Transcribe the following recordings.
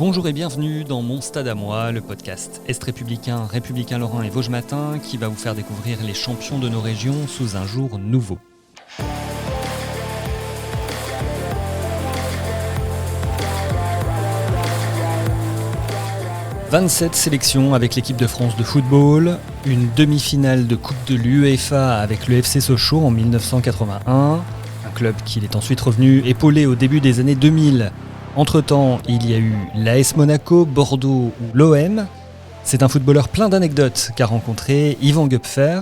Bonjour et bienvenue dans Mon Stade à moi, le podcast Est républicain, républicain lorrain et Vosges Matin qui va vous faire découvrir les champions de nos régions sous un jour nouveau. « 27 sélections avec l'équipe de France de football, une demi-finale de Coupe de l'UEFA avec le FC Sochaux en 1981, un club qu'il est ensuite revenu épauler au début des années 2000. Entre-temps, il y a eu l'AS Monaco, Bordeaux ou l'OM. C'est un footballeur plein d'anecdotes qu'a rencontré Yvan Gupfer.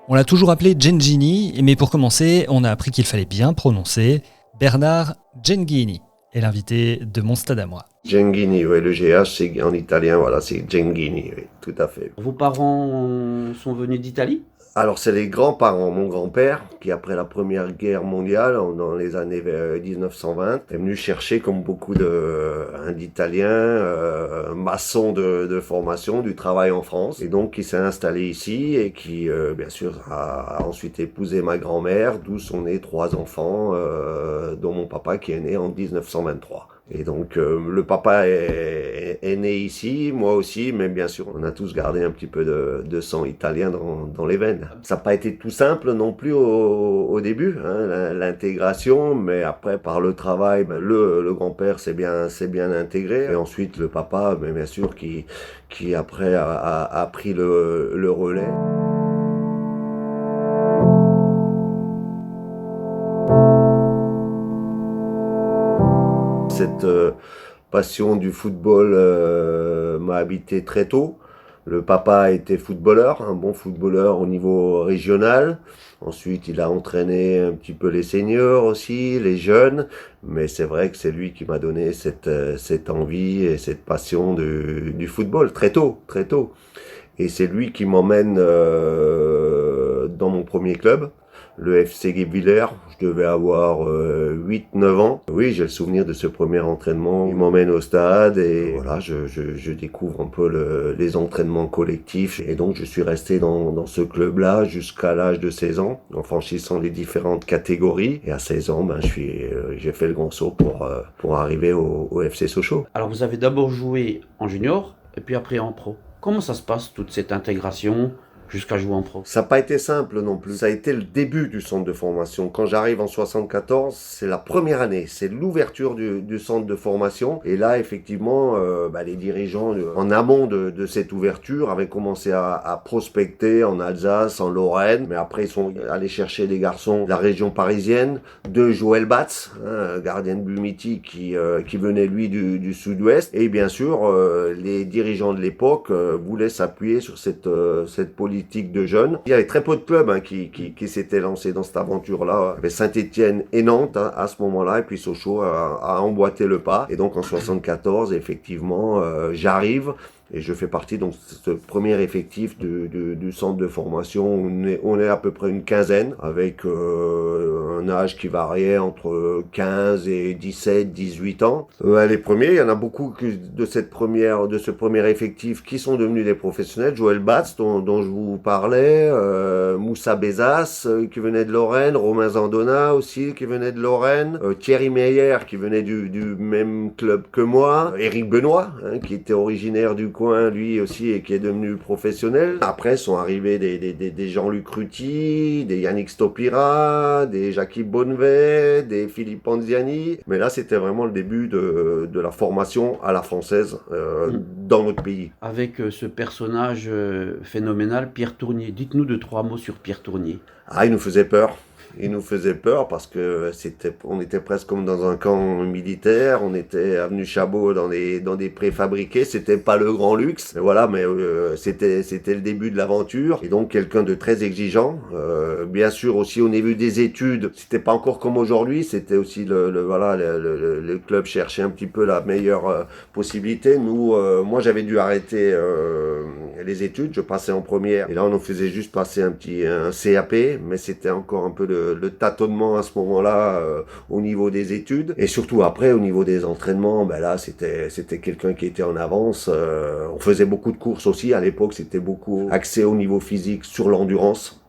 On l'a toujours appelé Gengini, mais pour commencer, on a appris qu'il fallait bien prononcer Bernard Gengini est l'invité de Mon Stade à moi. Gengini, oui, le GH, c'est en italien, voilà, c'est Gengini, oui, tout à fait. Vos parents sont venus d'Italie ? Alors, c'est les grands-parents. Mon grand-père, qui après la Première Guerre mondiale, dans les années 1920, est venu chercher, comme beaucoup d'Italiens, maçons de formation, du travail en France. Et donc, il s'est installé ici et qui, bien sûr, a ensuite épousé ma grand-mère, d'où sont nés 3 enfants, dont mon papa qui est né en 1923. Et donc le papa est né ici, moi aussi, mais bien sûr on a tous gardé un petit peu de sang italien dans les veines. Ça n'a pas été tout simple non plus au début, hein, l'intégration, mais après par le travail, le grand-père s'est bien intégré, et ensuite le papa, mais bien sûr qui après a pris le relais. Cette passion du football m'a habité très tôt. Le papa a été footballeur, un bon footballeur au niveau régional. Ensuite, il a entraîné un petit peu les seniors aussi, les jeunes. Mais c'est vrai que c'est lui qui m'a donné cette envie et cette passion du football très tôt. Et c'est lui qui m'emmène dans mon premier club, le FC Guebwiller. Je devais avoir 8-9 ans. Oui, j'ai le souvenir de ce premier entraînement. Il m'emmène au stade et voilà, je découvre un peu les entraînements collectifs. Et donc, je suis resté dans ce club-là jusqu'à l'âge de 16 ans, en franchissant les différentes catégories. Et à 16 ans, j'ai fait le grand saut pour arriver au FC Sochaux. Alors, vous avez d'abord joué en junior et puis après en pro. Comment ça se passe, toute cette intégration jusqu'à jouer en pro? Ça n'a pas été simple non plus. Ça a été le début du centre de formation. Quand j'arrive en 74, c'est la première année. C'est l'ouverture du centre de formation. Et là, effectivement, les dirigeants, en amont de cette ouverture, avaient commencé à prospecter en Alsace, en Lorraine. Mais après, ils sont allés chercher des garçons de la région parisienne, de Joël Batz, gardien de but mythique qui venait, lui, du sud-ouest. Et bien sûr, les dirigeants de l'époque voulaient s'appuyer sur cette politique de jeunes. Il y avait très peu de clubs qui s'étaient lancés dans cette aventure-là. Il y avait Saint-Étienne et Nantes à ce moment-là, et puis Sochaux a emboîté le pas. Et donc en 74, effectivement, j'arrive. Et je fais partie donc de ce premier effectif du centre de formation. On est à peu près une quinzaine, avec un âge qui variait entre 15 et 17, 18 ans. Les premiers, il y en a beaucoup de ce premier effectif qui sont devenus des professionnels. Joël Batz, dont je vous parlais, Moussa Bezas, qui venait de Lorraine, Romain Zandona aussi, qui venait de Lorraine, Thierry Meyer, qui venait du même club que moi, Éric Benoît, qui était originaire du coin lui aussi et qui est devenu professionnel. Après sont arrivés des Jean-Luc Ruti, des Yannick Stopira, des Jackie Bonnevet, des Philippe Anziani. Mais là c'était vraiment le début de la formation à la française dans notre pays. Avec ce personnage phénoménal, Pierre Tournier. Dites-nous 2-3 mots sur Pierre Tournier. Il nous faisait peur. Il nous faisait peur parce que on était presque comme dans un camp militaire. On était avenue Chabot dans des préfabriqués. C'était pas le grand luxe. Mais voilà, c'était le début de l'aventure. Et donc quelqu'un de très exigeant. Bien sûr aussi au niveau des études, c'était pas encore comme aujourd'hui. C'était aussi le club cherchait un petit peu la meilleure possibilité. Nous, moi j'avais dû arrêter les études. Je passais en première. Et là on nous faisait juste passer un CAP, mais c'était encore un peu le tâtonnement à ce moment-là au niveau des études et surtout après au niveau des entraînements. Là c'était quelqu'un qui était en avance. On faisait beaucoup de courses aussi à l'époque. C'était beaucoup axé au niveau physique sur l'endurance.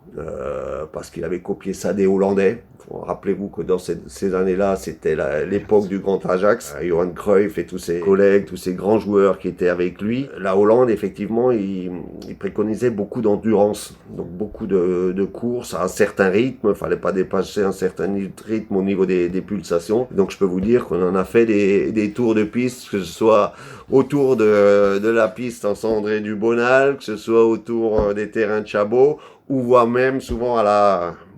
parce qu'il avait copié ça des Hollandais. Rappelez-vous que dans ces années-là, c'était l'époque du grand Ajax, Johan Cruyff et tous ses collègues, tous ces grands joueurs qui étaient avec lui. La Hollande, effectivement, il préconisait beaucoup d'endurance, donc beaucoup de courses à un certain rythme. Il fallait pas dépasser un certain rythme au niveau des pulsations. Donc je peux vous dire qu'on en a fait des tours de piste, que ce soit autour de la piste en Saint-André-du-Bonal, que ce soit autour des terrains de Chabot, ou voire même souvent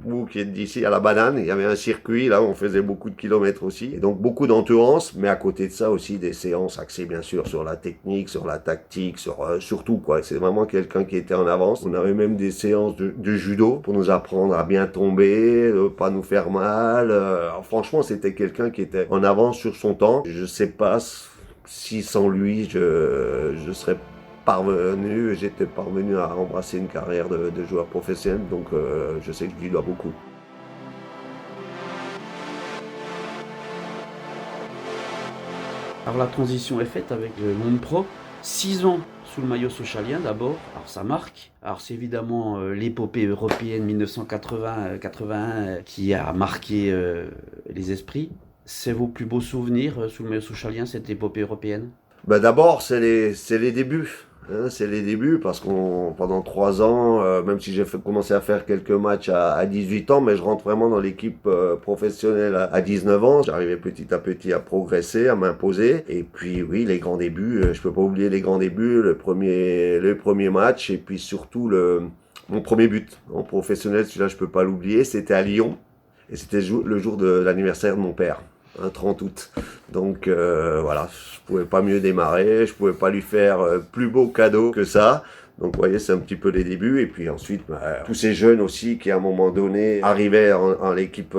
vous qui êtes d'ici, à la Banane, il y avait un circuit, là, où on faisait beaucoup de kilomètres aussi. Et donc, beaucoup d'endurance, mais à côté de ça aussi, des séances axées, bien sûr, sur la technique, sur la tactique, sur tout, quoi. C'est vraiment quelqu'un qui était en avance. On avait même des séances de judo pour nous apprendre à bien tomber, pas nous faire mal. Alors, franchement, c'était quelqu'un qui était en avance sur son temps. Je sais pas si sans lui, je serais j'étais parvenu à embrasser une carrière de joueur professionnel, donc je sais que je lui dois beaucoup. Alors la transition est faite avec le monde pro. 6 ans sous le maillot socialien d'abord, alors ça marque. Alors c'est évidemment l'épopée européenne 1980-81 qui a marqué les esprits. C'est vos plus beaux souvenirs sous le maillot socialien, cette épopée européenne? D'abord, c'est les débuts. Hein, c'est les débuts parce pendant 3 ans, même si j'ai commencé à faire quelques matchs à 18 ans, mais je rentre vraiment dans l'équipe professionnelle à 19 ans. J'arrivais petit à petit à progresser, à m'imposer. Et puis oui, les grands débuts, je peux pas oublier les grands débuts, le premier match et puis surtout mon premier but en professionnel, celui-là je peux pas l'oublier, c'était à Lyon et c'était le jour de l'anniversaire de mon père. Un 30 août. Donc voilà, je pouvais pas mieux démarrer, je pouvais pas lui faire plus beau cadeau que ça. Donc vous voyez, c'est un petit peu les débuts. Et puis ensuite, tous ces jeunes aussi qui à un moment donné arrivaient en équipe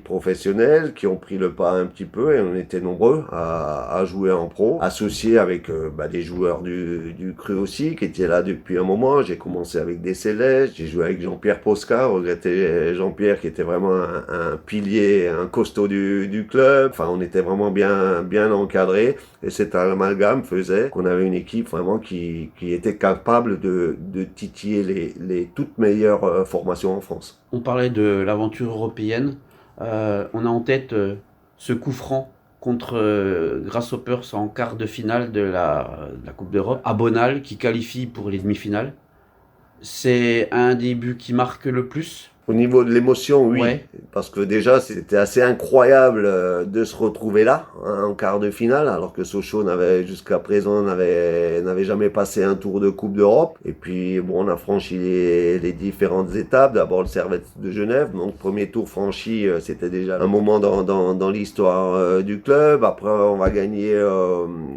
professionnelle, qui ont pris le pas un petit peu, et on était nombreux à jouer en pro, associés avec des joueurs du cru aussi, qui étaient là depuis un moment. J'ai commencé avec des Célestes, j'ai joué avec Jean-Pierre Posca, regretté Jean-Pierre qui était vraiment un pilier, un costaud du club. Enfin, on était vraiment bien encadrés, et cet amalgame faisait qu'on avait une équipe vraiment qui était capable de titiller les toutes meilleures formations en France. On parlait de l'aventure européenne. On a en tête ce coup franc contre Grasshoppers en quart de finale de la Coupe d'Europe à Bonal qui qualifie pour les demi-finales. C'est un des buts qui marque le plus. Au niveau de l'émotion, oui, ouais. Parce que déjà c'était assez incroyable de se retrouver là, hein, en quart de finale, alors que Sochaux jusqu'à présent n'avait jamais passé un tour de Coupe d'Europe. Et puis bon, on a franchi les différentes étapes. D'abord le Servette de Genève, donc premier tour franchi, c'était déjà un moment dans l'histoire du club. Après on va gagner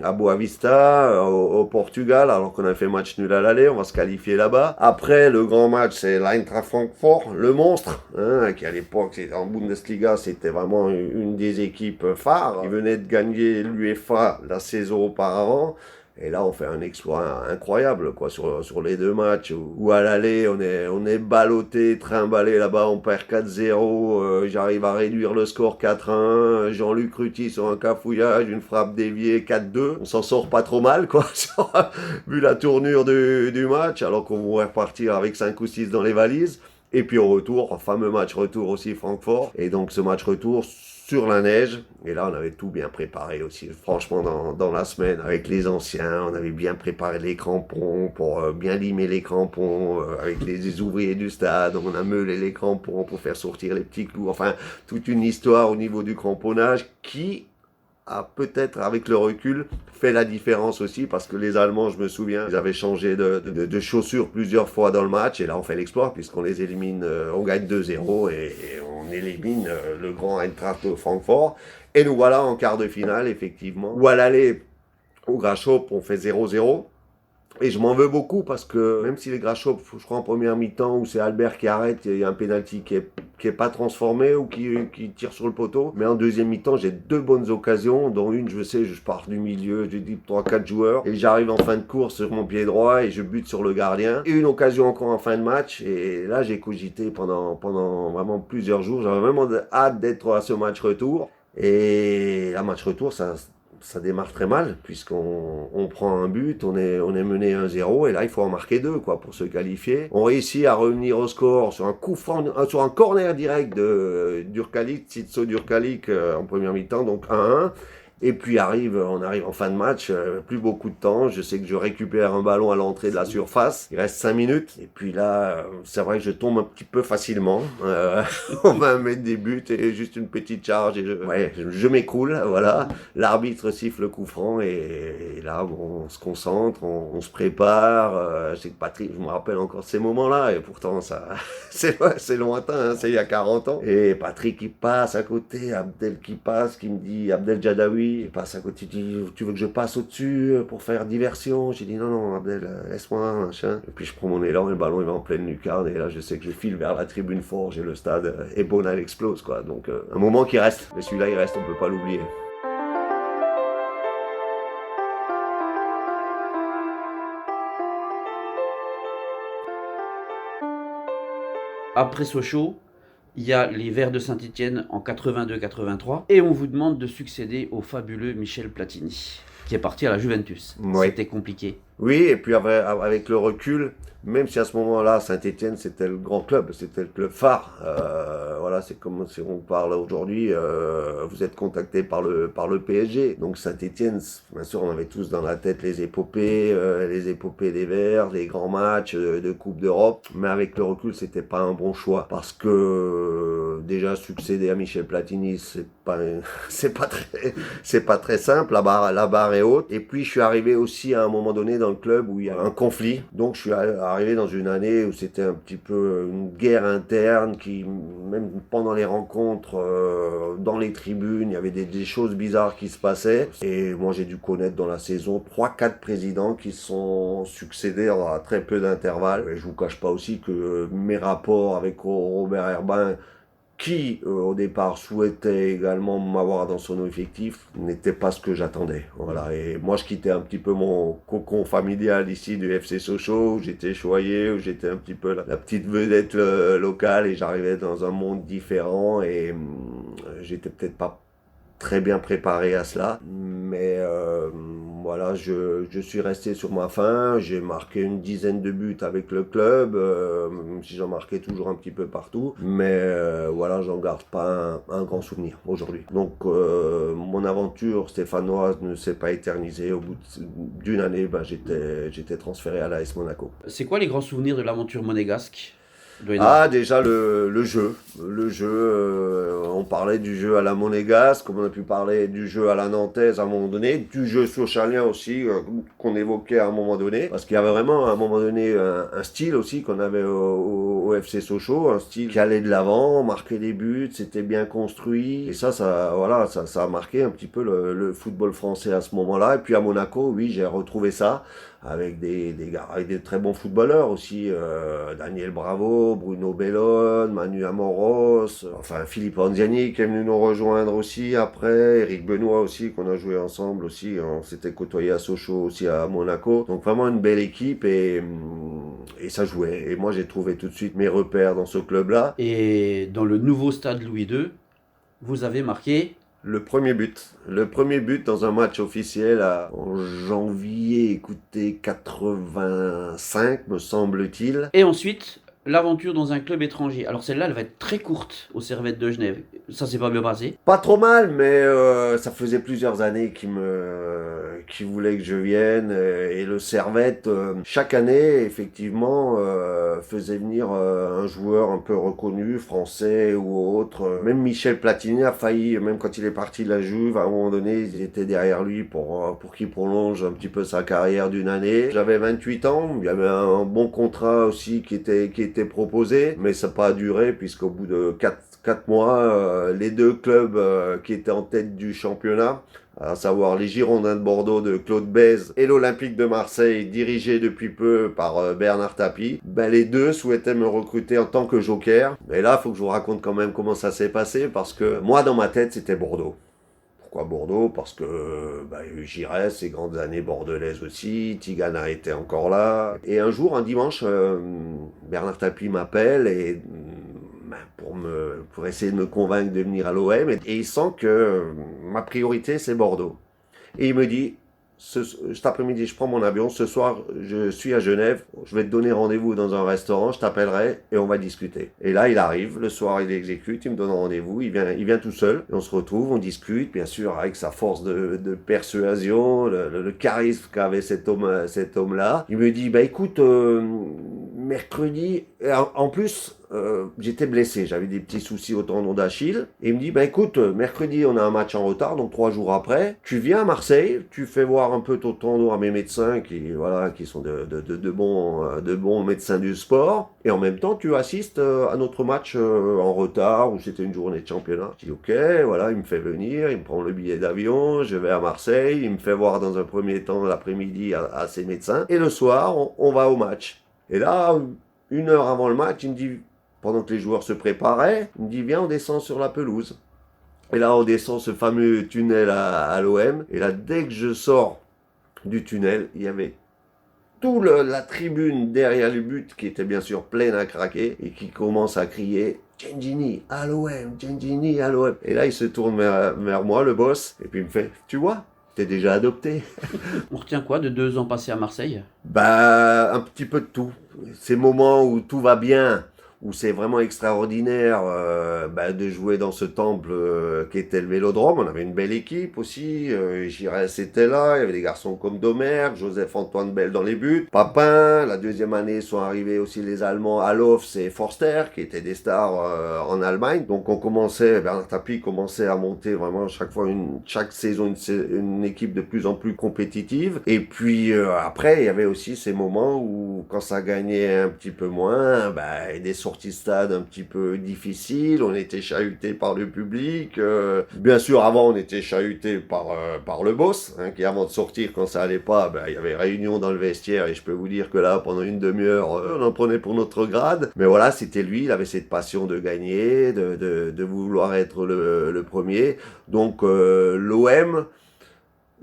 à Boavista, au Portugal, alors qu'on a fait match nul à l'aller, on va se qualifier là-bas. Après le grand match, c'est l'Eintracht Francfort, le monstre, hein, qui à l'époque en Bundesliga c'était vraiment une des équipes phares. Il venait de gagner l'UEFA la saison auparavant. Et là, on fait un exploit incroyable, quoi, sur les 2 matchs où à l'aller, on est ballotté, trimballé là-bas, on perd 4-0, j'arrive à réduire le score 4-1, Jean-Luc Ruti sur un cafouillage, une frappe déviée 4-2. On s'en sort pas trop mal, quoi, vu la tournure du match, alors qu'on pourrait repartir avec 5 ou 6 dans les valises. Et puis au retour, un fameux match retour aussi Francfort. Et donc ce match retour sur la neige. Et là, on avait tout bien préparé aussi. Franchement, dans la semaine, avec les anciens, on avait bien préparé les crampons pour bien limer les crampons avec les ouvriers du stade. On a meulé les crampons pour faire sortir les petits clous. Enfin, toute une histoire au niveau du cramponnage qui a peut-être, avec le recul, fait la différence aussi, parce que les Allemands, je me souviens, ils avaient changé de chaussures plusieurs fois dans le match, et là on fait l'exploit, puisqu'on les élimine, on gagne 2-0, et on élimine le grand Eintracht Francfort, et nous voilà en quart de finale, effectivement, où à l'aller, au Grasshop, on fait 0-0, et je m'en veux beaucoup parce que même si les Grasshop, je crois en première mi-temps où c'est Albert qui arrête, il y a un penalty qui est pas transformé ou qui tire sur le poteau. Mais en deuxième mi-temps, j'ai 2 bonnes occasions, dont une, je pars du milieu, je dis 3-4 joueurs et j'arrive en fin de course sur mon pied droit et je bute sur le gardien. Et une occasion encore en fin de match et là j'ai cogité pendant vraiment plusieurs jours. J'avais vraiment hâte d'être à ce match retour. Et la match retour, ça ça démarre très mal, puisqu'on prend un but, on est mené 1-0, et là, il faut en marquer 2, quoi, pour se qualifier. On réussit à revenir au score sur un coup franc, sur un corner direct de Durkalic, Titso Durkalic, en première mi-temps, donc 1-1. Et puis on arrive en fin de match, plus beaucoup de temps. Je sais que je récupère un ballon à l'entrée de la surface. Il reste 5 minutes. Et puis là, c'est vrai que je tombe un petit peu facilement. On va mettre des buts et juste une petite charge. Et je m'écroule, voilà. L'arbitre siffle le coup franc et là, bon, on se concentre, on se prépare. Je sais que Patrick, je me rappelle encore ces moments-là. Et pourtant, ça, c'est lointain, hein, c'est il y a 40 ans. Et Patrick qui passe à côté, Abdel qui passe, qui me dit, Abdel Jadaoui, il passe à côté, il dit, tu veux que je passe au-dessus pour faire diversion? J'ai dit, non, Abdel, laisse-moi, machin. Et puis je prends mon élan et le ballon il va en pleine lucarne. Et là, je sais que je file vers la tribune Forge et le stade Ebonal explose, quoi. Donc, un moment qui reste. Mais celui-là, il reste, on peut pas l'oublier. Après Sochaux, il y a les Verts de Saint-Étienne en 82-83 et on vous demande de succéder au fabuleux Michel Platini, qui est parti à la Juventus. Ouais. C'était compliqué. Oui, et puis avec le recul, même si à ce moment-là, Saint-Étienne, c'était le grand club, c'était le club phare. Voilà, c'est comme si on parle aujourd'hui, vous êtes contacté par le PSG. Donc Saint-Étienne, bien sûr, on avait tous dans la tête les épopées des Verts, les grands matchs de Coupe d'Europe. Mais avec le recul, c'était pas un bon choix. Parce que déjà, succéder à Michel Platini, c'est pas très simple. La barre est haute. Et puis, je suis arrivé aussi à un moment donné dans le club où il y a un conflit. Donc je suis arrivé dans une année où c'était un petit peu une guerre interne qui, même pendant les rencontres, dans les tribunes, il y avait des choses bizarres qui se passaient. Et moi j'ai dû connaître dans la saison 3-4 présidents qui sont succédés à très peu d'intervalle. Et je vous cache pas aussi que mes rapports avec Robert Herbin, qui au départ souhaitait également m'avoir dans son effectif, n'était pas ce que j'attendais. Voilà. Et moi je quittais un petit peu mon cocon familial ici du FC Sochaux, où j'étais choyé, où j'étais un petit peu la petite vedette locale, et j'arrivais dans un monde différent, et j'étais peut-être pas très bien préparé à cela, mais voilà, je suis resté sur ma faim. J'ai marqué une dizaine de buts avec le club, même si j'en marquais toujours un petit peu partout, mais voilà, j'en garde pas un grand souvenir aujourd'hui. Donc mon aventure stéphanoise ne s'est pas éternisée. Au bout d'une année, j'étais transféré à l'AS Monaco. C'est quoi les grands souvenirs de l'aventure monégasque? Déjà le jeu. On parlait du jeu à la monégasque, comme on a pu parler du jeu à la nantaise à un moment donné, du jeu sochalien aussi, qu'on évoquait à un moment donné, parce qu'il y avait vraiment à un moment donné un style aussi qu'on avait au FC Sochaux, un style qui allait de l'avant, marquait des buts, c'était bien construit, et ça a marqué un petit peu le football français à ce moment-là. Et puis à Monaco, oui, j'ai retrouvé ça, avec des gars, avec des très bons footballeurs aussi, Daniel Bravo, Bruno Bellone, Manu Amoros, enfin Philippe Anziani qui est venu nous rejoindre aussi après, Eric Benoît aussi, qu'on a joué ensemble aussi, on s'était côtoyé à Sochaux aussi à Monaco. Donc vraiment une belle équipe, et ça jouait. Et moi j'ai trouvé tout de suite mes repères dans ce club-là. Et dans le nouveau stade Louis II, vous avez marqué le premier but dans un match officiel en janvier, écoutez, 85 me semble-t-il. Et ensuite, l'aventure dans un club étranger. Alors celle-là, elle va être très courte aux Servettes de Genève. Ça s'est pas bien passé? Pas trop mal, mais ça faisait plusieurs années qu'ils voulaient que je vienne. Et le Servette, chaque année, effectivement, faisait venir un joueur un peu reconnu, français ou autre. Même Michel Platini a failli, même quand il est parti de la Juve, à un moment donné, ils étaient derrière lui pour qu'il prolonge un petit peu sa carrière d'une année. J'avais 28 ans, il y avait un bon contrat aussi qui était proposé, mais ça n'a pas duré, puisqu'au bout de 4 mois, les deux clubs qui étaient en tête du championnat, à savoir les Girondins de Bordeaux de Claude Bèze et l'Olympique de Marseille, dirigé depuis peu par Bernard Tapie, les deux souhaitaient me recruter en tant que joker. Et là, il faut que je vous raconte quand même comment ça s'est passé, parce que moi, dans ma tête, c'était Bordeaux. Pourquoi Bordeaux? Parce que Giresse, ces grandes années bordelaises aussi, Tigana était encore là. Et un jour, un dimanche, Bernard Tapie m'appelle et pour essayer de me convaincre de venir à l'OM, et il sent que ma priorité c'est Bordeaux. Et il me dit, cet après-midi, je prends mon avion. Ce soir, je suis à Genève. Je vais te donner rendez-vous dans un restaurant. Je t'appellerai et on va discuter. Et là, il arrive. Le soir, il exécute. Il me donne rendez-vous. Il vient tout seul. Et on se retrouve, on discute. Bien sûr, avec sa force de persuasion, le charisme qu'avait cet homme-là. Il me dit, écoute, mercredi. En plus, j'étais blessé, j'avais des petits soucis au tendon d'Achille. Et il me dit, écoute, mercredi, on a un match en retard, donc 3 jours après. Tu viens à Marseille, tu fais voir un peu ton tendon à mes médecins qui sont de bons médecins du sport. Et en même temps, tu assistes à notre match en retard, où c'était une journée de championnat. Je dis, ok, voilà, il me fait venir, il me prend le billet d'avion, je vais à Marseille, il me fait voir dans un premier temps l'après-midi à ses médecins. Et le soir, on va au match. Et là, 1 heure avant le match, il me dit, pendant que les joueurs se préparaient, il me dit, viens, on descend sur la pelouse. Et là, on descend ce fameux tunnel à l'OM. Et là, dès que je sors du tunnel, il y avait toute la tribune derrière le but qui était bien sûr pleine à craquer et qui commence à crier « Gengini, à l'OM, Gengini, à l'OM ». Et là, il se tourne vers moi, le boss, et puis il me fait « Tu vois ? T'es déjà adopté. » On retient quoi de 2 ans passés à Marseille ? Un petit peu de tout. Ces moments où tout va bien, où c'est vraiment extraordinaire de jouer dans ce temple qui était le Vélodrome. On avait une belle équipe aussi. Giresse était là, il y avait des garçons comme Domergue, Joseph-Antoine Bell dans les buts. Papin, la deuxième année sont arrivés aussi les Allemands Alofs et Forster, qui étaient des stars en Allemagne. Donc on commençait, Bernard Tapie commençait à monter vraiment chaque saison une équipe de plus en plus compétitive. Et puis après, il y avait aussi ces moments où quand ça gagnait un petit peu moins, des sorties de stade un petit peu difficiles, on était chahuté par le public. Bien sûr, avant, on était chahuté par le boss, qui avant de sortir, quand ça allait pas, il y avait réunion dans le vestiaire, et je peux vous dire que là, pendant une demi-heure, on en prenait pour notre grade. Mais voilà, c'était lui, il avait cette passion de gagner, de vouloir être le premier. Donc, l'OM...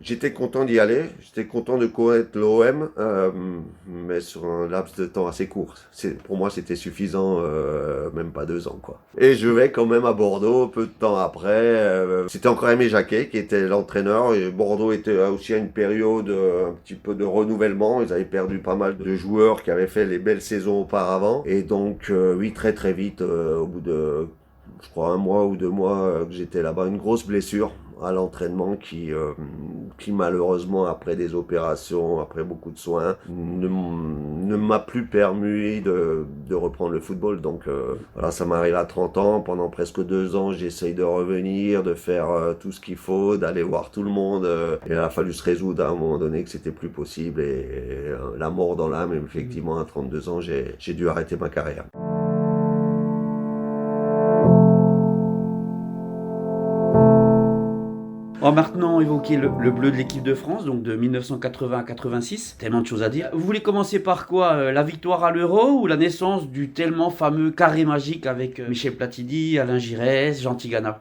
J'étais content d'y aller, j'étais content de connaître l'OM, mais sur un laps de temps assez court. Pour moi, c'était suffisant, même pas 2 ans, quoi. Et je vais quand même à Bordeaux, peu de temps après. C'était encore Aimé Jacquet qui était l'entraîneur. Et Bordeaux était aussi à une période un petit peu de renouvellement. Ils avaient perdu pas mal de joueurs qui avaient fait les belles saisons auparavant. Et donc, oui, très très vite, au bout de, je crois, 1 mois ou 2 mois que j'étais là-bas, une grosse blessure à l'entraînement qui malheureusement, après des opérations, après beaucoup de soins, ne m'a plus permis de reprendre le football. Donc voilà, ça m'arrive à 30 ans. Pendant presque 2 ans, j'essaye de revenir, de faire tout ce qu'il faut, d'aller voir tout le monde. Et il a fallu se résoudre à un moment donné que c'était plus possible. Et la mort dans l'âme, effectivement, à 32 ans, j'ai dû arrêter ma carrière. On va maintenant évoquer le bleu de l'équipe de France, donc de 1980 à 86. Tellement de choses à dire. Vous voulez commencer par quoi ? La victoire à l'Euro ou la naissance du tellement fameux carré magique avec Michel Platini, Alain Giresse, Jean Tigana ?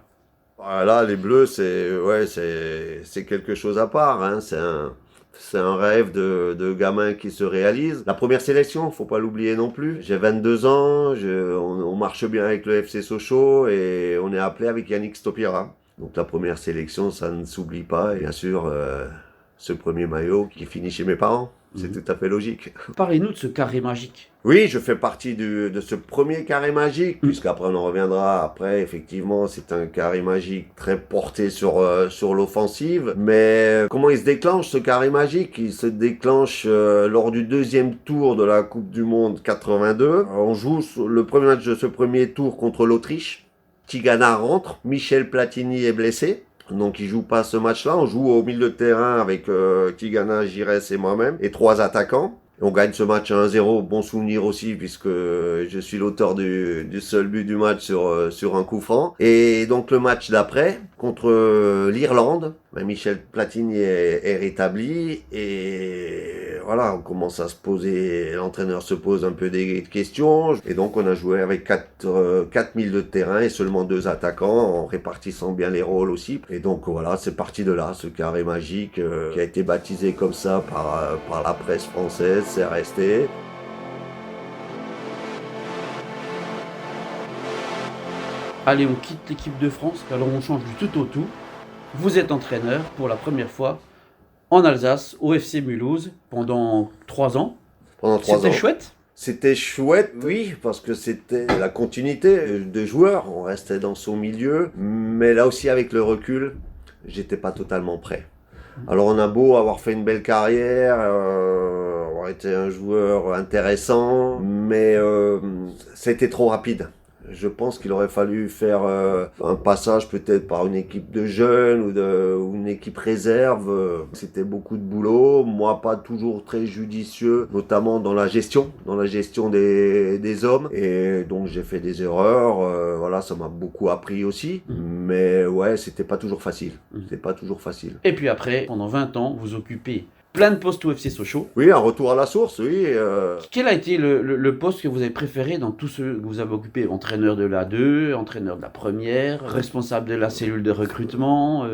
Là, les Bleus, c'est quelque chose à part. C'est un rêve de gamin qui se réalise. La première sélection, faut pas l'oublier non plus. J'ai 22 ans, on marche bien avec le FC Sochaux et on est appelé avec Yannick Stopira. Donc la première sélection, ça ne s'oublie pas. Et bien sûr, ce premier maillot qui finit chez mes parents, c'est tout à fait logique. Parlez-nous de ce carré magique. Oui, je fais partie de ce premier carré magique, puisqu'après on en reviendra. Après, effectivement, c'est un carré magique très porté sur l'offensive. Mais comment il se déclenche, ce carré magique ? Il se déclenche lors du 2e tour de la Coupe du Monde 82. On joue le premier match de ce premier tour contre l'Autriche. Tigana rentre, Michel Platini est blessé, donc il joue pas ce match-là. On joue au milieu de terrain avec Tigana, Giresse et moi-même, et 3 attaquants. On gagne ce match à 1-0, bon souvenir aussi, puisque je suis l'auteur du seul but du match sur un coup franc. Et donc le match d'après, contre l'Irlande, Michel Platini est rétabli, et voilà, on commence à se poser, l'entraîneur se pose un peu des questions, et donc on a joué avec 4 milieux de terrain et seulement 2 attaquants, en répartissant bien les rôles aussi. Et donc voilà, c'est parti de là, ce carré magique qui a été baptisé comme ça par la presse française, c'est resté. Allez, on quitte l'équipe de France, alors on change du tout au tout. Vous êtes entraîneur pour la première fois en Alsace, au FC Mulhouse, pendant 3 ans. Pendant 3 ans. C'était chouette. C'était chouette, oui, parce que c'était la continuité de joueur. On restait dans son milieu, mais là aussi avec le recul, j'étais pas totalement prêt. Alors on a beau avoir fait une belle carrière, avoir été un joueur intéressant, mais ça a été trop rapide. Je pense qu'il aurait fallu faire un passage peut-être par une équipe de jeunes ou une équipe réserve. C'était beaucoup de boulot, moi pas toujours très judicieux, notamment dans la gestion des hommes. Et donc j'ai fait des erreurs, voilà, ça m'a beaucoup appris aussi. Mais ouais, c'était pas toujours facile. Et puis après, pendant 20 ans, vous occupez plein de postes au FC Sochaux. Oui, un retour à la source, oui. Quel a été le poste que vous avez préféré dans tous ceux que vous avez occupés? Entraîneur de la 2, entraîneur de la première, responsable de la cellule de recrutement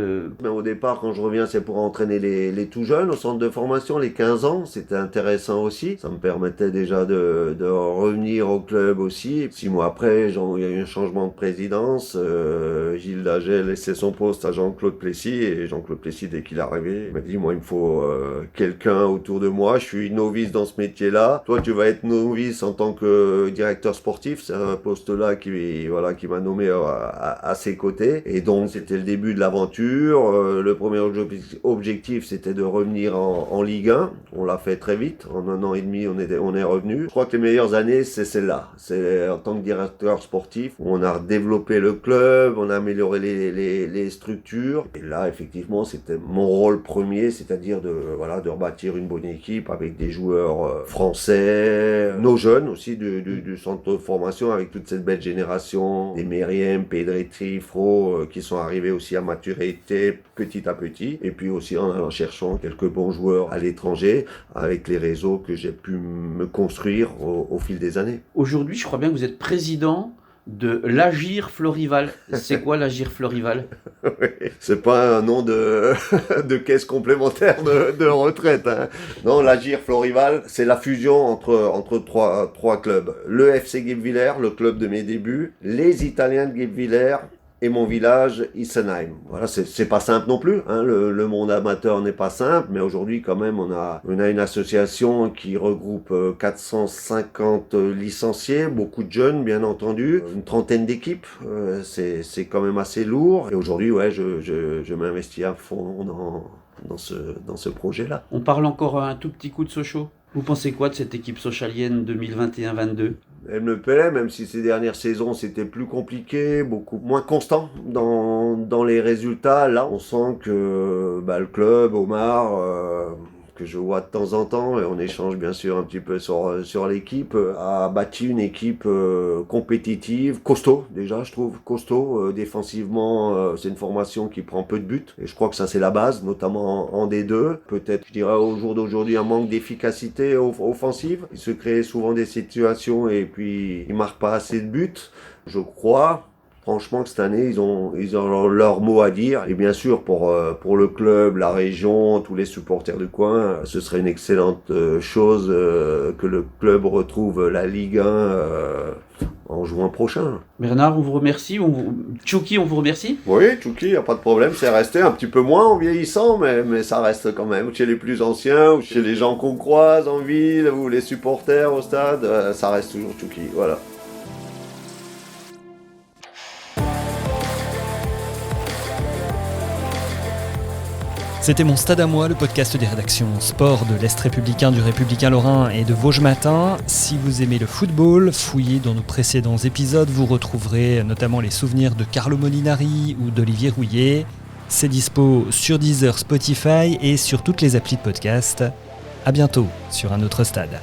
Mais au départ, quand je reviens, c'est pour entraîner les tout jeunes au centre de formation, les 15 ans. C'était intéressant aussi. Ça me permettait déjà de revenir au club aussi. 6 mois après, il y a eu un changement de présidence. Gilles Daget laissait son poste à Jean-Claude Plessis. Et Jean-Claude Plessis, dès qu'il est arrivé, il m'a dit, moi, il me faut quelqu'un autour de moi. Je suis novice dans ce métier-là. Toi, tu vas être novice en tant que directeur sportif. C'est un poste-là qui m'a nommé à ses côtés. Et donc, c'était le début de l'aventure. Le premier objectif, c'était de revenir en Ligue 1. On l'a fait très vite. En 1 an et demi, on est revenu. Je crois que les meilleures années, c'est celle-là. C'est en tant que directeur sportif. On a développé le club, on a amélioré les structures. Et là, effectivement, c'était mon rôle premier, c'est-à-dire de rebâtir une bonne équipe avec des joueurs français, nos jeunes aussi du centre de formation avec toute cette belle génération, des Meriem, Pedretti, Fro, qui sont arrivés aussi à maturité petit à petit, et puis aussi en cherchant quelques bons joueurs à l'étranger avec les réseaux que j'ai pu me construire au fil des années. Aujourd'hui, je crois bien que vous êtes président de l'Agir Florival. C'est quoi l'Agir Florival? Oui, c'est pas un nom de caisse complémentaire de retraite. Hein. Non, l'Agir Florival, c'est la fusion entre trois clubs. Le FC Guebwiller, le club de mes débuts, les Italiens de Guebwiller et mon village, Isenheim. Voilà, c'est pas simple non plus. Hein. Le monde amateur n'est pas simple, mais aujourd'hui quand même on a une association qui regroupe 450 licenciés, beaucoup de jeunes bien entendu, une trentaine d'équipes. C'est quand même assez lourd. Et aujourd'hui, ouais, je m'investis à fond dans ce projet-là. On parle encore un tout petit coup de Sochaux. Vous pensez quoi de cette équipe sochalienne 2021-22? Elle me plaît, même si ces dernières saisons c'était plus compliqué, beaucoup moins constant dans les résultats. Là, on sent que le club, Omar, que je vois de temps en temps, et on échange bien sûr un petit peu sur l'équipe, a bâti une équipe compétitive, costaud déjà, je trouve, costaud. Défensivement, c'est une formation qui prend peu de buts, et je crois que ça c'est la base, notamment en D2. Peut-être, je dirais au jour d'aujourd'hui, un manque d'efficacité offensive. Il se crée souvent des situations et puis ils marquent pas assez de buts. Je crois franchement que cette année, ils ont leur mot à dire. Et bien sûr, pour le club, la région, tous les supporters du coin, ce serait une excellente chose que le club retrouve la Ligue 1 en juin prochain. Bernard, on vous remercie. Tchouki, on vous remercie. Oui, Tchouki, il n'y a pas de problème. C'est resté un petit peu moins en vieillissant, mais ça reste quand même. Chez les plus anciens, ou chez les gens qu'on croise en ville, ou les supporters au stade, ça reste toujours Tchouki. Voilà. C'était Mon Stade à moi, le podcast des rédactions sport de l'Est républicain, du Républicain Lorrain et de Vosges Matin. Si vous aimez le football, fouillez dans nos précédents épisodes, vous retrouverez notamment les souvenirs de Carlo Molinari ou d'Olivier Rouillet. C'est dispo sur Deezer, Spotify et sur toutes les applis de podcast. À bientôt sur un autre stade.